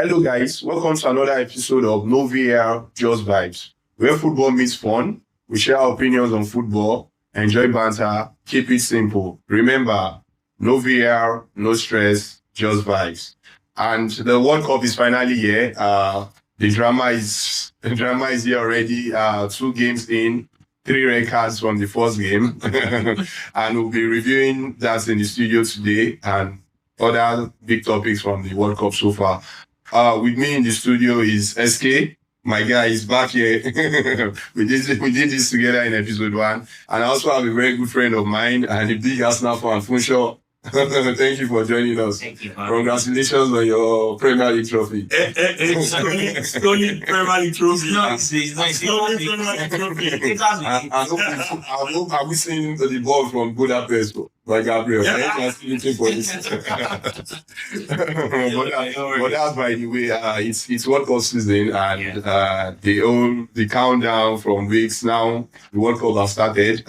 Hello guys, welcome to another episode of No VAR, Just Vibes, where football meets fun. We share our opinions on football, enjoy banter, keep it simple. Remember, no VAR, no stress, just vibes. And the World Cup is finally here. The drama is here already. 2 games in, 3 red cards from the first game. And we'll be reviewing that in the studio today and other big topics from the World Cup so far. With me in the studio is SK. My guy is back here. we did this together in episode 1. And I also have a very good friend of mine and a big Arsenal fan, Funsho. Thank you for joining us. Thank you. Man. Congratulations on your Premier League trophy. Stolen Premier League trophy. Stolen Premier League trophy. I hope have we seen the ball from Budapest by Gabriel? Yeah. For this. but that's by the way, it's World Cup season and the countdown from weeks now. The World Cup has started.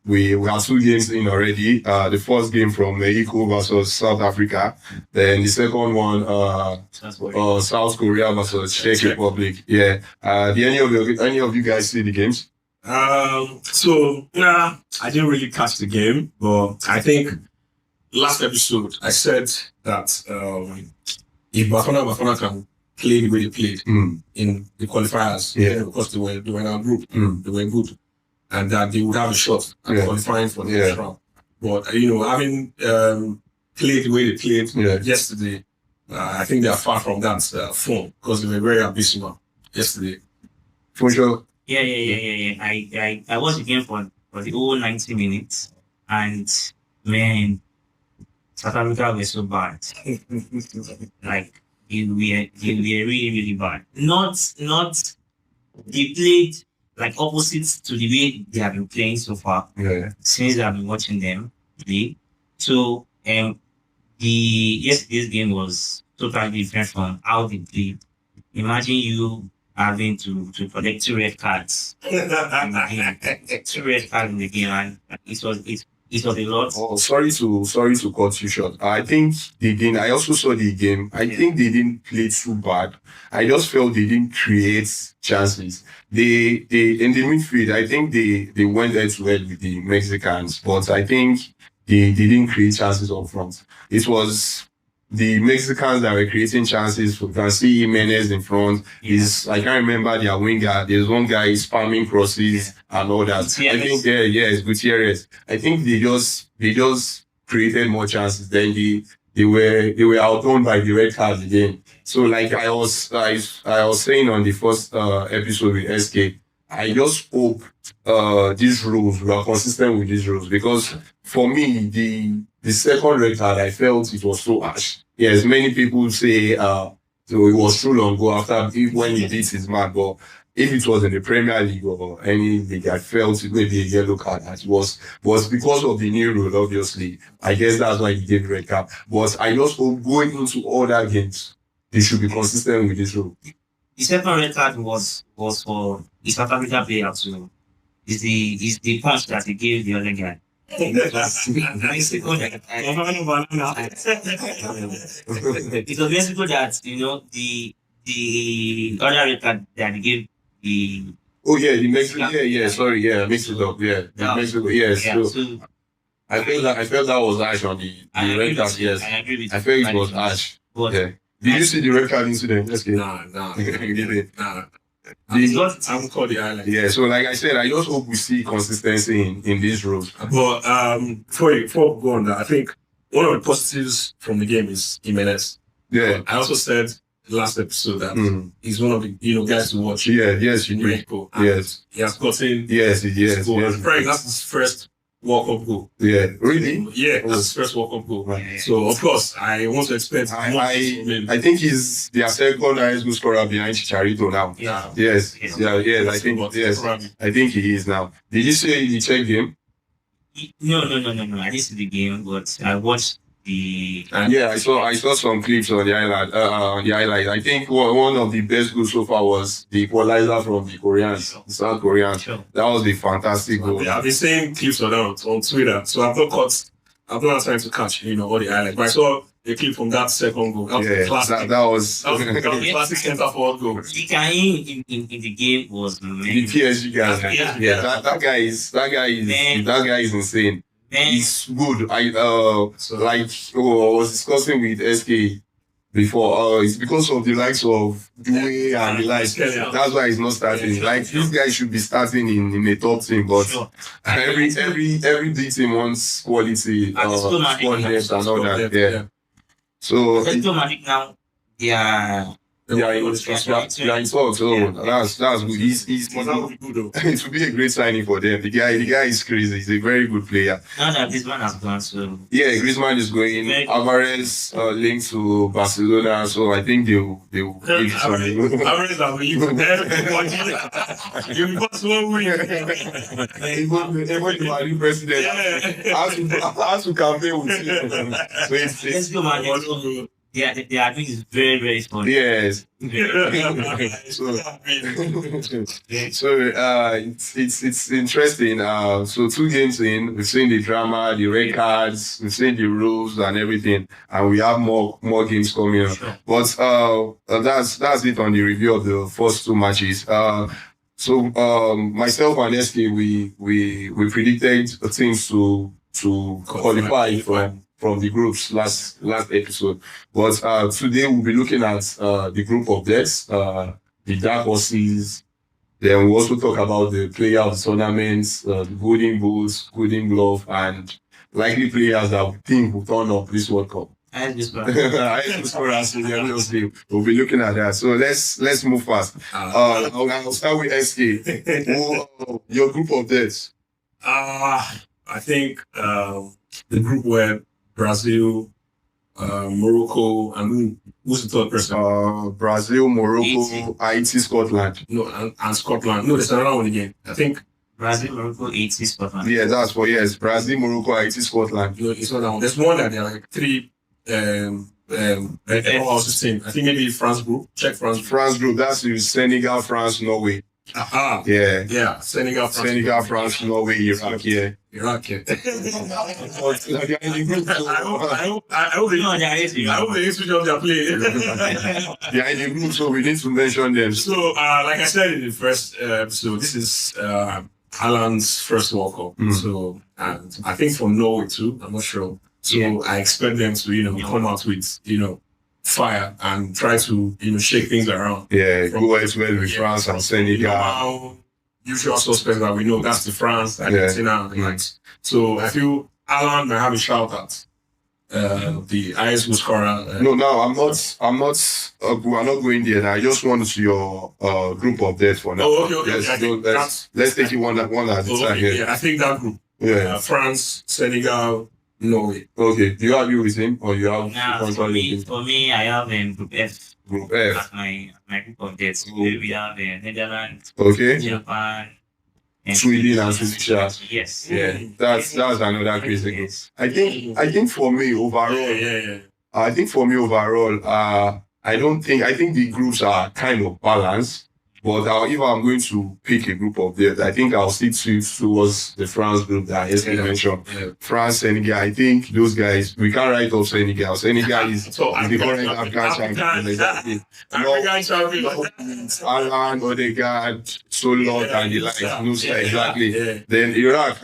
We have 2 games in already. The first game from Mexico versus South Africa. Then the second one, South Korea versus Czech Republic. Yeah. Did any of you guys see the games? I didn't really catch the game, but I think last episode I said that if Bafana can play the way they played in the qualifiers, because they were in our group, they were good. And that they would have a shot at qualifying for the next round. But, having played the way they played yesterday, I think they are far from that form because they were very abysmal yesterday. For sure. Yeah. I watched the game for the whole 90 minutes. And, man, South Africa were so bad. Like, they were really, really bad. They played like opposites to the way they have been playing so far. Since I've been watching them play. So yesterday's game was totally different from how they played. Imagine you having to collect 2 red cards in the game. 2 red cards in the game, and it was a lot. Oh, sorry to cut you short. I think they didn't. I also saw the game. I think they didn't play too bad. I just felt they didn't create chances. They in the midfield, I think they went head to head with the Mexicans, but I think they didn't create chances up front. It was the Mexicans that were creating chances. You can see Jimenez in front. I can't remember their winger. There's one guy spamming crosses and all that. I think it's Gutierrez. I think they just created more chances than they were outdone by the red card again. So like I was saying on the first episode with SK, I just hope these rules, we are consistent with these rules, because for me the second red card, I felt it was so harsh. Yes, many people say so it was too long ago when he beat his man, but if it was in the Premier League or any league, I felt it may be a yellow card. It was because of the new rule, obviously. I guess that's why he gave red card. But I just hope going into other games, they should be consistent with this rule. The second red card was for the South Africa player too. Is the punch that he gave the other guy. It was basically that, the other red card that he gave the... Oh yeah, the Mexico, I mixed it up, the Mexico, so I felt that was harsh on the red card, yes. I agree with you. I felt it was harsh. Did you see the red card incident? Nah. I haven't called the highlight. Yeah, so like I said, I just hope we see consistency in these rules. But before we go on that, I think one of the positives from the game is Jimenez. Yeah. I also said last episode that he's one of the guys to watch. Yes, you do. Yes. He has gotten yes. That's his first World Cup goal. Yeah, really? Yeah, that's his first World Cup goal. Right. So of course I want to expect I think he's their second highest goal scorer behind Chicharito now. Yeah. Yes. I think he is now. Did you say the Czech game? No. I didn't see the game, but I watched the... I saw some clips on the highlight. I think one of the best goals so far was the equalizer from the Koreans, the South Koreans. Sure. That was a fantastic goal. I've been saying clips on Twitter, so I'm not trying to catch, all the highlights. But I saw a clip from that second goal. That was Yeah, classic. that was That was a classic centre forward goal. Ibrahim in the game was the man. PSG guy. Yeah. Yeah, that guy is insane. Man, He's good. I was discussing with SK before. It's because of the likes of Due and the likes. Yeah. That's why he's not starting. Like this guy should be starting in a top team, but sure. every big team wants quality, And it's still squad Madrid. depth and all that. Depth, Yeah. So Atletico Madrid now, they are yeah, in talks. So that's good. He's But that would be good though. it would be a great signing for them. The guy is crazy. He's a very good player. now that this man has gone, so Yeah, Griezmann is going. Very- Alvarez linked to Barcelona, so I think they will take something. Alvarez are really good. You must win. Even the Madrid president has to campaign with him. So let's go, man. Yeah. They are doing is very, very fun. yes. So, So it's interesting. So 2 games in, we've seen the drama, the red cards, we've seen the rules and everything, and we have more games coming up. Sure. But that's it on the review of the first 2 matches. So myself and SK we predicted the teams to qualify from the groups last episode. But today we'll be looking at the group of deaths, the dark horses. Then we'll also talk about the player of the tournaments, the golden boots, golden glove, and likely players that we think will turn up this World Cup. And this one. We'll be looking at that. So let's move fast. I'll start with SK. Your group of deaths. I think the group where Brazil, Morocco, and who's the third person? Brazil, Morocco, Haiti, Scotland. No, and Scotland. No, there's another one again. I think Brazil, Morocco, 80 Scotland. Yeah, that's for yes. Brazil, Morocco, Haiti, Scotland. no, it's not that one. There's one that there are like 3 houses team. I think maybe France group. Check France. France group, that's with Senegal, France, Norway. Aha. Yeah. Yeah, Senegal, France. Senegal, France, Norway, Iraq, yeah. Iraq. Yeah. Yeah, I hope they. No, they are 80. I hope they switch on their play. in the group, so we need to mention them. So, like I said in the first episode, this is Alan's first World Cup. Mm. So, and I think for Norway too, I'm not sure. So, Yeah. I expect them to, come out with, fire and try to, shake things around. Yeah, go as well with Yeah. France and Senegal. Our usual suspects that we know, that's the France, Argentina, and the Yeah. likes. So, I feel Alan might have a shout out. The highest goal scorer. No, we're not going there now. I just want your group of death for now. Oh, okay. Yes, I think let's take it one at a time. okay, Yeah. I think that group. Yeah. France, Senegal, Norway. Okay. Do you agree with him or you have Now, for me, I have Group F group F? as my group of deaths. Oh. We have Netherlands, Okay. Japan, and Sweden and Tunisia. Yes. Yeah. That's another crazy group. Yes. I think for me overall, Yeah. I think the groups are kind of balanced. But if I'm going to pick a group of death, I think I'll stick towards the France group that I mentioned. Yeah. France, Senegal, I think those guys, we can't write off Senegal. Senegal is So, the current African champion. Exactly. African champion. Alan, Odegaard, Solot, and the like. Nusa, exactly. Yeah. Then Iraq,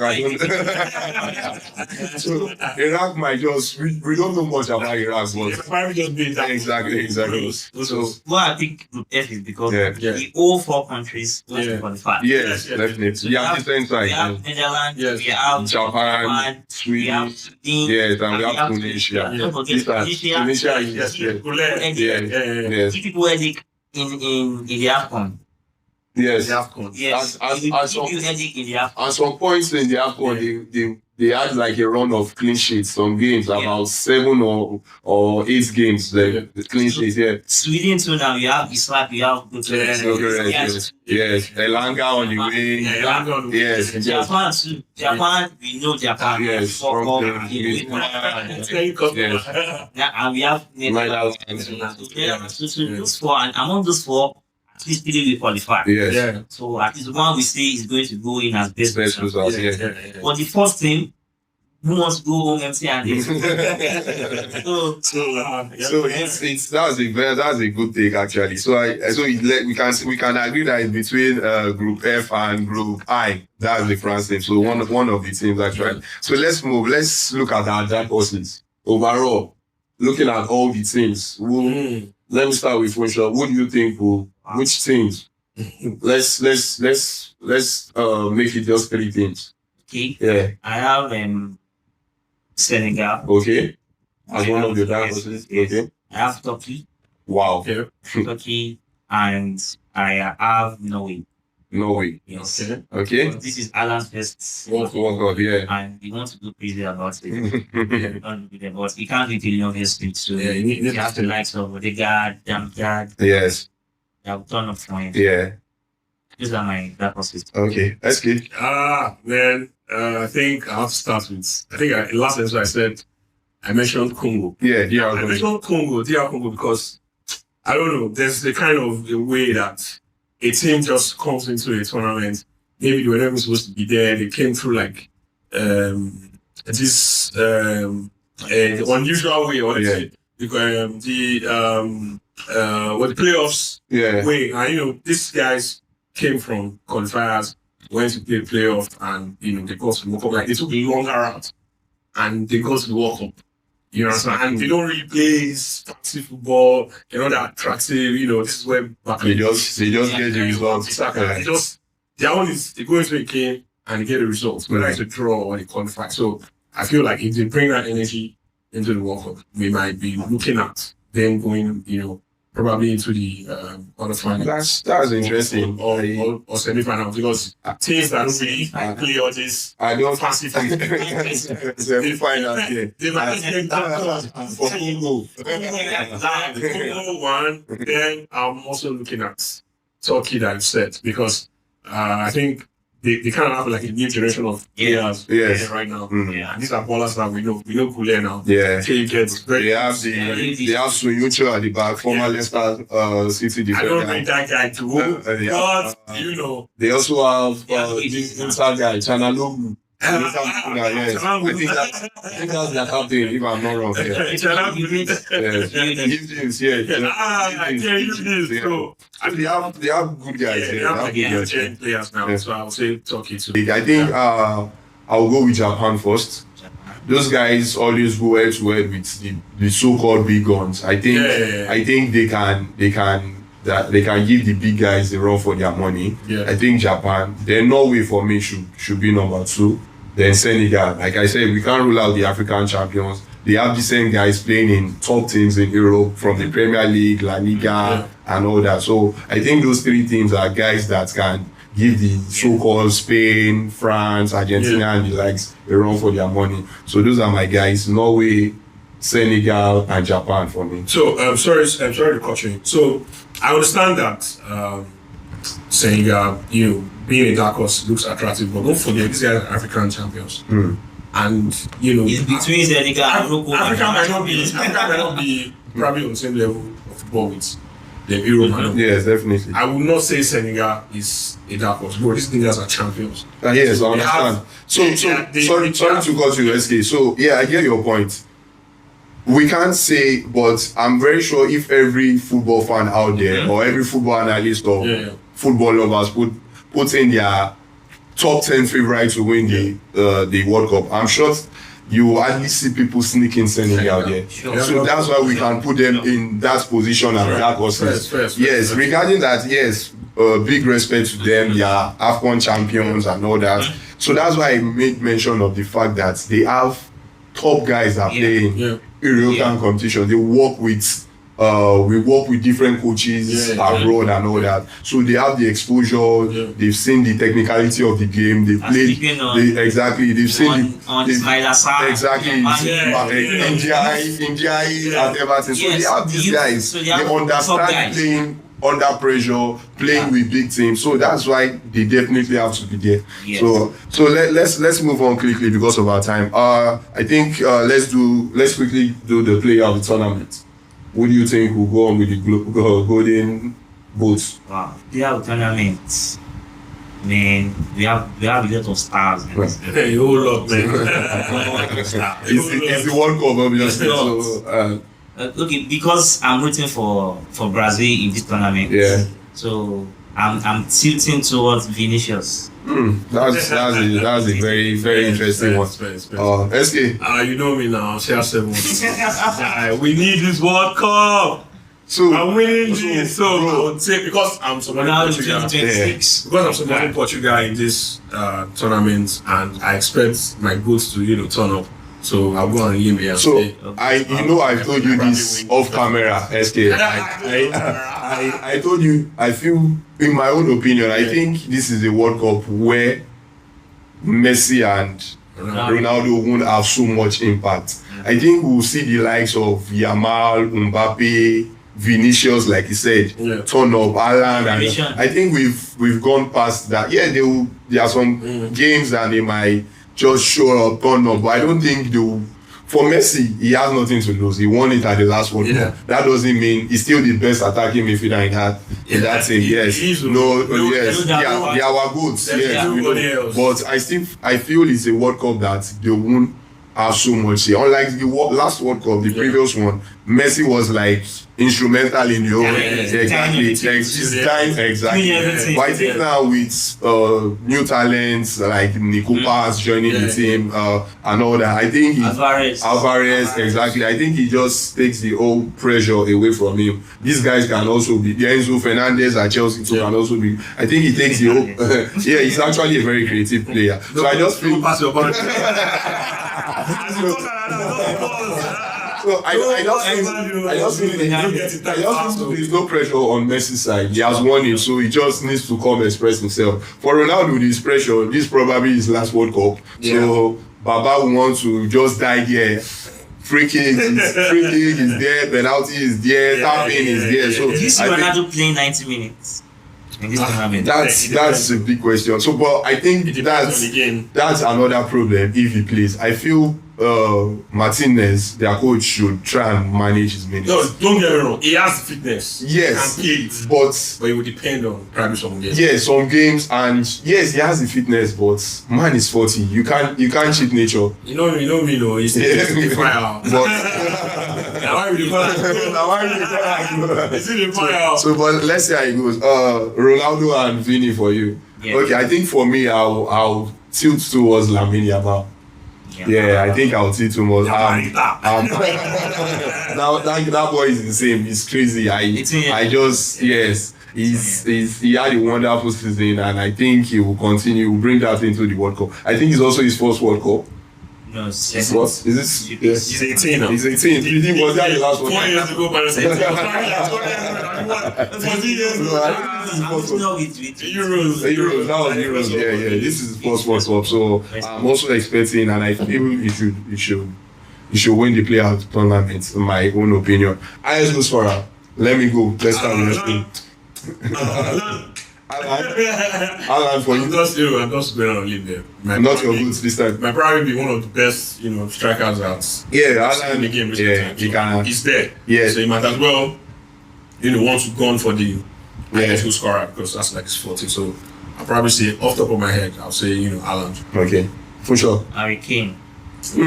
so Iraq might we don't know much about Iraq, but Probably just be that. exactly. So, Well, I think Group F is because yeah. all 4 countries want Yeah. to qualify. Yes, Yes. definitely. Yeah, different We sides. have Netherlands, Yes. we have Japan, we Sweden, have Sweden, yes, and we have have Tunisia. Don't forget These are- Tunisia. Tunisia is Yes, yes, Goulet. yes, yes, Give people headache in the AFCON. yes. Yes. As Give some- you headache in the AFCON. At some points in the AFCON, they had like a run of clean sheets. Some games, Yeah. about 7 or 8 games, the clean sheets. Yeah, Sweden too now, you have Islak, you have yes. Elanga on the way. Yeah, London. Yes, yes. Japan too. Japan, we know Japan. Yes, Fuck from off. the- Yes. Yeah, and we have Netherlands. So those 4, and among those 4, at least 3 will qualify. Yes, Yeah. So at least one we say is going to go in as best best result. results. Yeah. But the first team, who wants to go home empty-handed? So, So that's a good take actually. We can agree that it's between Group F and Group I. That's the France team. So one of the teams actually. So let's move. Let's look at our dark horses overall. Looking at all the teams. Let me start with Winshaw. What do you think? Which teams? Let's make it just 3 teams. okay. Yeah. I have Senegal. Okay. As one of the dark horses. Yes. Okay. I have Turkey. Wow. Turkey, and I have Norway. Norway. Yes. Okay. Okay. But this is Alan's first. World Cup, yeah. And he wants to go crazy about it. But he can't be dealing obviously. So Yeah, you have to like some Odegaard, Damgard, Yes. they have done up for him. Yeah. These are my dark horses. Okay. That's good. Man, I think I have to start with. Last episode I said I mentioned Congo. Yeah. I mentioned DR Congo, because I don't know. There's the kind of a way that a team just comes into a tournament. Maybe they were never supposed to be there. They came through like this unusual way, honestly. Because the playoffs Yeah. way, and these guys came from qualifiers, went to play playoff, and they got to the World Cup. Like, they took a longer route, and they got to the World Cup. You know what I'm saying? And they don't really play this fancy football. They're not that attractive. This is where back They just get the results. Exactly. Yeah. Their own is they go into a game and they get the results, whether it's a draw or a qualify. So I feel like if they bring that energy into the World Cup, we might be looking at them going, probably into the quarterfinals. That's interesting. Or semi-finals, because teams that don't really play all this I don't fancy football. semi-final. Yeah. They might take that For Congo. Congo one. Then I'm also looking at Turkey that I've said, because I think they kind of have like a new generation of players Yes. right now. Yeah. And these are ballers that we know. We know Goulet now. Yeah. He gets very. They have Sunyucho at the back, former Leicester City I don't defender. think that guy to who, but They also have he's- this inside guy, Chanalogu. Yes. I think that's their captain, if I'm not wrong. Yeah. Yes. Evenings, yeah. So They have good guys. they Yeah. have They have good guys. players now. Yeah. So I would say Turkey too. I think I'll go with Japan first. Those guys always go head to head with the so-called big guns. I think I think they can give the big guys the run for their money. Yeah. I think Japan, then Norway for me should be number 2. Then Senegal. Like I said, we can't rule out the African champions. They have the same guys playing in top teams in Europe, from the Premier League, La Liga, and all that. So I think those 3 teams are guys that can give the so-called Spain, France, Argentina, and the likes a run for their money. So those are my guys: Norway, Senegal, and Japan for me. So I'm sorry to cut you. So I understand that Senegal, being a dark horse looks attractive, but don't forget these guys are African champions. And It's between Senegal and Morocco. Africa might not be probably on the same level of football with the Europe. Yes, definitely. I would not say Senegal is a dark horse, but these niggas are champions. Yes, I They understand. have- Sorry to cut you, SK. So yeah, I get your point. We can't say, but I'm very sure if every football fan out there or every football analyst or football lovers put in their top 10 favorites to win the World Cup, I'm sure you will at least see people sneaking Senegal there. Sure. So that's why we can put them in that position as dark horses. Fair. Yes, regarding that, yes, big respect to them. They are AFCON champions and all that. So that's why I made mention of the fact that they have top guys that play in European competition. They work with we work with different coaches abroad and all that. So they have the exposure. They've seen the technicality of the game. They've played exactly. They've seen exactly NGI and everything. So they have these guys. They understand playing under pressure, playing with big teams. So that's why they definitely have to be there. Yes. So let's move on quickly because of our time. I think let's quickly do the player of the tournament. What do you think will go on with the golden boots? Wow, player of the tournament. man, we have a lot of stars. Man. Hey, a whole lot, man. It's the World Cup, obviously. So, Okay, because I'm rooting for Brazil in this tournament. yeah. So I'm tilting towards Vinicius. That's a very, very interesting one. SK. You know me now, CR7. We need this World Cup. So, I'm winning this. So I would say, because I'm supporting Ronaldo Portugal. 2026. Because I'm supporting Portugal in this tournament, and I expect my goods to turn up. So I'll go on limb here and so say, I've told you this off camera, SK. I told you, I feel, in my own opinion, I think this is a World Cup where Messi and Ronaldo won't have so much impact. I think we'll see the likes of Yamal, Mbappe, Vinicius, like you said, turn up, Haaland, and I think we've gone past that. Yeah, there are some games that they might just show up, turn up, but I don't think they will. For Messi, he has nothing to lose. He won it at the last World Cup. That doesn't mean he's still the best attacking midfielder in that team. Yes, they are our goods. Yes, but I feel it's a World Cup that they won't have so much. Unlike the last World Cup, the previous one, Messi was like instrumental in the whole exactly. But I think now with new talents like Nico Paz joining the team and all that, I think Alvarez, exactly. I think he just takes the whole pressure away from him. These guys can also be Enzo Fernandez at Chelsea too can also be. I think he takes the whole. He's actually a very creative player. So I just feel. So I just feel there's no pressure on Messi's side. He has won it, so he just needs to come express himself. For Ronaldo, this pressure, this probably his last World Cup. So Baba will want to just die here. Free kick is there, penalty is there, tapping is there. So do you see Ronaldo playing 90 minutes? That's a big question. So, but I think that's another problem if he plays. I feel Martinez, their coach, should try and manage his minutes. No, don't get me wrong. He has fitness. Yes, but it will depend on probably some games. Yes, some games, and yes, he has the fitness, but man is 40. You can't cheat nature. You know me, no. He's the fire. So, but let's see how it goes. Ronaldo and Vini for you. Yeah. Okay, I think for me, I'll tilt towards Lamine Yamal. Yeah, I think I'll tilt towards. Now that boy is insane. He's crazy. I just yes. He had a wonderful season, and I think he will continue. Will bring that into the World Cup. I think it's also his first World Cup. No, is this? Yes. He's 18 now. He's 18. You think was that the last one? 4 years ago, but Euros. That was Euros. Yeah. This is his first World Cup, so I'm also expecting, and I feel he should win the playoff tournament. In my own opinion. Let's go for her. Let me go. Let's start wrestling. Alan, for you. I'm just going on leave there. Not your goods this time. Might probably be one of the best, strikers out. Yeah, Alan in the game. He's there. Yeah. So he might as well, want to go on for the highest scorer, because that's like his 40. So I'll probably say off the top of my head, I'll say Alan. Okay, for sure. Harry Kane. Defensive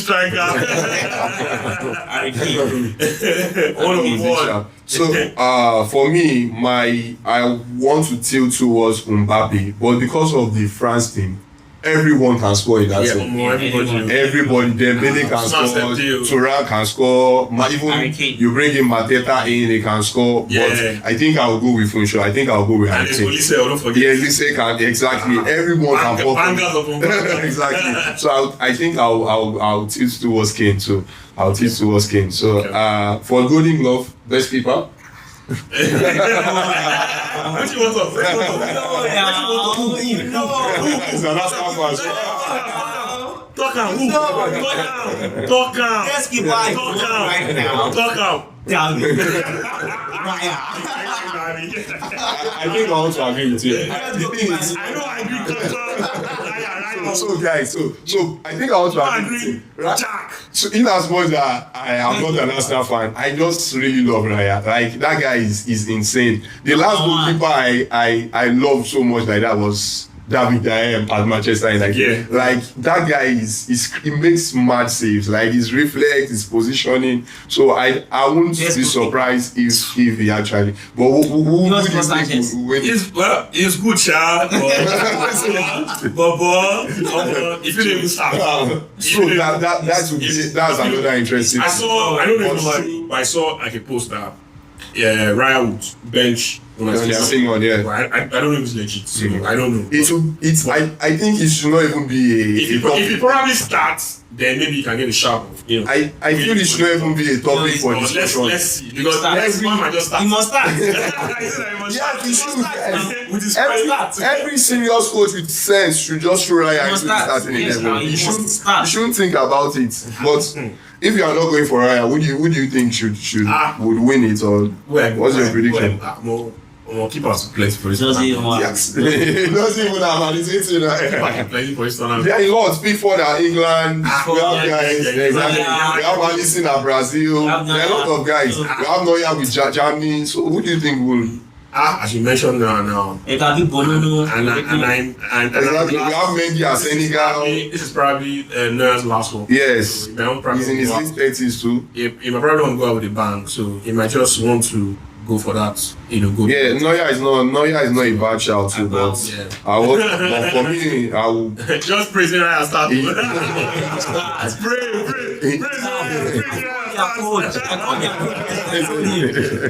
striker. So for me, I want to tilt towards Mbappe, but because of the France team, everyone can score in that team. Everybody, Dembele can score, Thuram can score, even you bring in Mateta in, they can score. But I think I'll go with Funchal. I think I'll go with Harry Kane. Lise can exactly. Everyone can pop. Exactly. So I think I'll tilt towards Kane too. I'll tilt towards Kane. So for Golden Glove, best keeper. What you want to say? Talk. Let's keep right now. Talk. Damn it. I think I want to agree with you. I know I agree. So guys, so I think I want to I admit agree. it, right? Jack. So in as much that I am not an Arsenal fan, I just really love Raya. Like that guy is insane. The last goalkeeper I love so much like that was David Daem at Manchester United. Yeah. Like that guy he makes mad saves. Like his reflex, his positioning. So I wouldn't Yes, be good. surprised if he actually. But who He was do you for think Sanchez. will win? It's good, child. But if you didn't start, So that's another interesting. I don't know if it's true, but I saw like a post that Raya would bench when Yeah, Simon, yeah. I don't know if it's legit. So I don't know. I think it should not even be If he probably starts, then maybe you can get a shout. You know. I feel it should not even be a topic for But discussion. let's see because next one might just start. He must start. Yeah, he should. With his Every serious coach with sense should just throw Raya He must into the start. starting Yes, 11. now, he must start. You shouldn't think about it. But if you are not going for Raya, who do you think would win it, or what's your prediction? More keepers play for his Doesn't even tournament. work. Yes. It doesn't even have an Keepers playing for his tournament. There are a lot. Pickford at England. We have yeah, guys. yeah, Exactly. yeah. We have Alisson at Brazil. We have There are a lot of guys. We have Neuer with Germany. So who do you think will? As you mentioned now. It can be Bonunu. And Exactly. We have Mendy at Senegal. This is probably Neuer's last one. Yes. So he might probably He's in his go out- late 30s too. he might probably want to go out with a bang, so he might just want to go for that, good. Yeah, Neuer is not a bad shout too, but Yeah. but for me, I will. Just praising Ryan start. He- Praise Yeah, coach.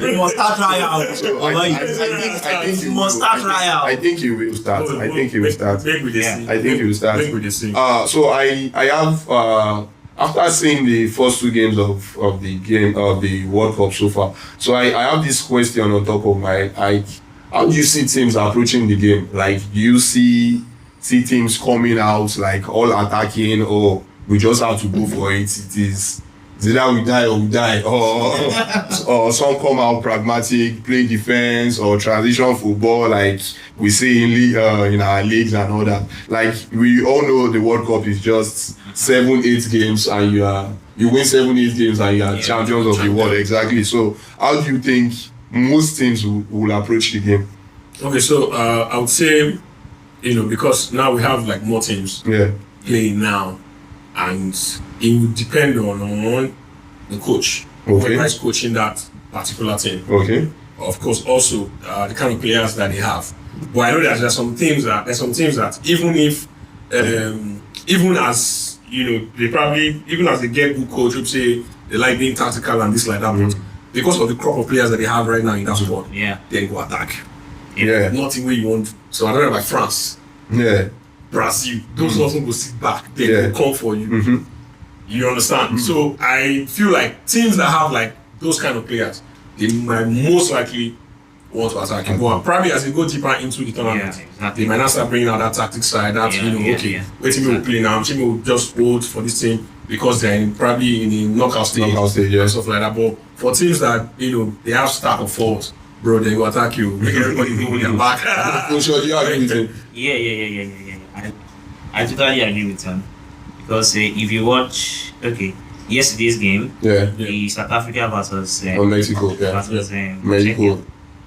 He must start Raya. He must start Raya. I think he will start. I think he will start. Make with this. Yeah. thing. I think he will start. Make with this. thing. So I have after seeing the first two games of the World Cup so far, so I have this question on top of my how do you see teams approaching the game? Like, do you see teams coming out like all attacking, or we just have to go for it? It's either we die or we die, or some come out pragmatic, play defense or transition football like we see in our leagues and all that. Like, we all know the World Cup is just 7-8 games and you win 7-8 games and you are champions of the world. Exactly. So how do you think most teams will approach the game? Okay, so I would say, because now we have like more teams Yeah. playing now, and it would depend on the coach. Okay. Whoever is coaching that particular team. Okay. Of course, also the kind of players that they have. But I know that there's some teams that even if even as they probably, even as they get good coach who say they like being tactical and this like that, but because of the crop of players that they have right now in that squad, Yeah. they go attack. Yeah. Nothing where you want. So I don't know, like France, Yeah. Brazil, those nothing go sit back. They Yeah. will come for you. Mm-hmm. You understand? So I feel like teams that have like those kind of players, they might most likely want to attack. But probably as they go deeper into the tournament, Yeah, exactly. they might not start bringing out that tactic side. That wait till we play now. Team will just hold for this team because they're probably in the knockout stage, Yeah. and stuff like that. But for teams that they have stack of force, bro, they will attack you. Make everybody go with their back. So sure, do you agree with him? Yeah. I totally agree with him. Because if you watch, yesterday's game, Yeah. the South Africa versus Or Mexico. Yeah. versus Mexico.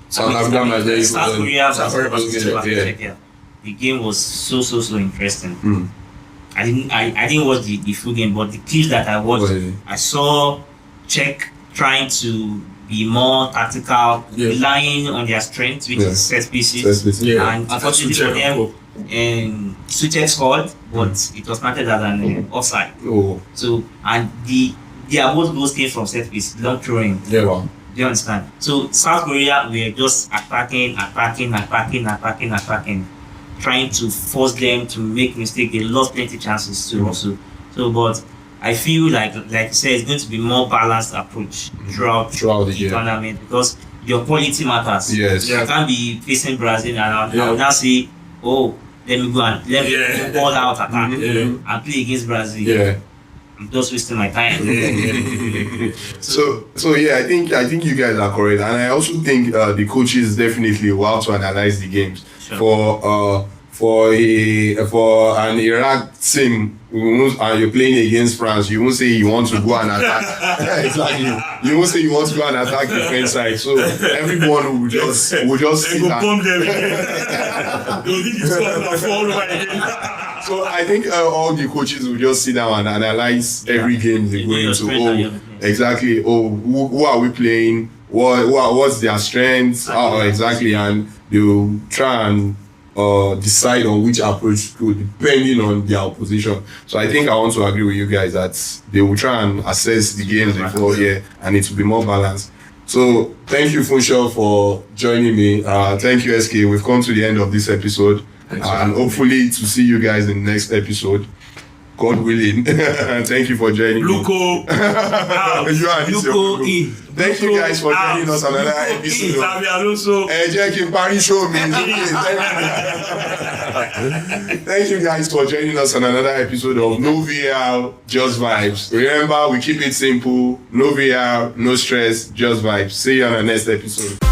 South Africa, Nigeria. South Korea South Korea versus versus Czechia. The game was so interesting. Mm. I didn't watch the full game, but the clips that I watched, Really? I saw Czech trying to be more tactical, Yeah. relying on their strength, which Yeah. is set pieces. Let's listen. Yeah. And unfortunately for them, and Suchek scored, but it was marked as an offside. Oh. So, and their both goals came from set piece, long throwing. Yeah. Wow. Do you understand? So South Korea were just attacking, trying to force them to make mistakes. They lost plenty chances too also. So, but I feel like you said, it's going to be more balanced approach throughout Throughout the the year. tournament because your quality matters. Yes. You can't be facing Brazil and I Yeah. will now say, oh, let me go and let Yeah. me ball out attack Yeah. and play against Brazil. Yeah. I'm just wasting my time. So yeah, I think you guys are correct, and I also think the coaches definitely will have to analyze the games Sure. for for an Iraq team and you're playing against France, you won't say you want to go and attack. Exactly. You won't say you want to go and attack the French side. So everyone will just sit down. So I think all the coaches will just sit down and analyze every game they go into. Exactly. Who are we playing? What's their strengths? Exactly. And they'll try and decide on which approach to go depending on their opposition. So I think I want to agree with you guys that they will try and assess the games before and it will be more balanced. So thank you, Funsho, for joining me. Thank you, SK. We've come to the end of this episode. And hopefully to see you guys in the next episode. God willing. Thank you for joining me. Thank you guys for joining us on another episode. Thank you guys for joining us on another episode of No VR, Just Vibes. Remember, we keep it simple. No VR, no stress, just vibes. See you on the next episode.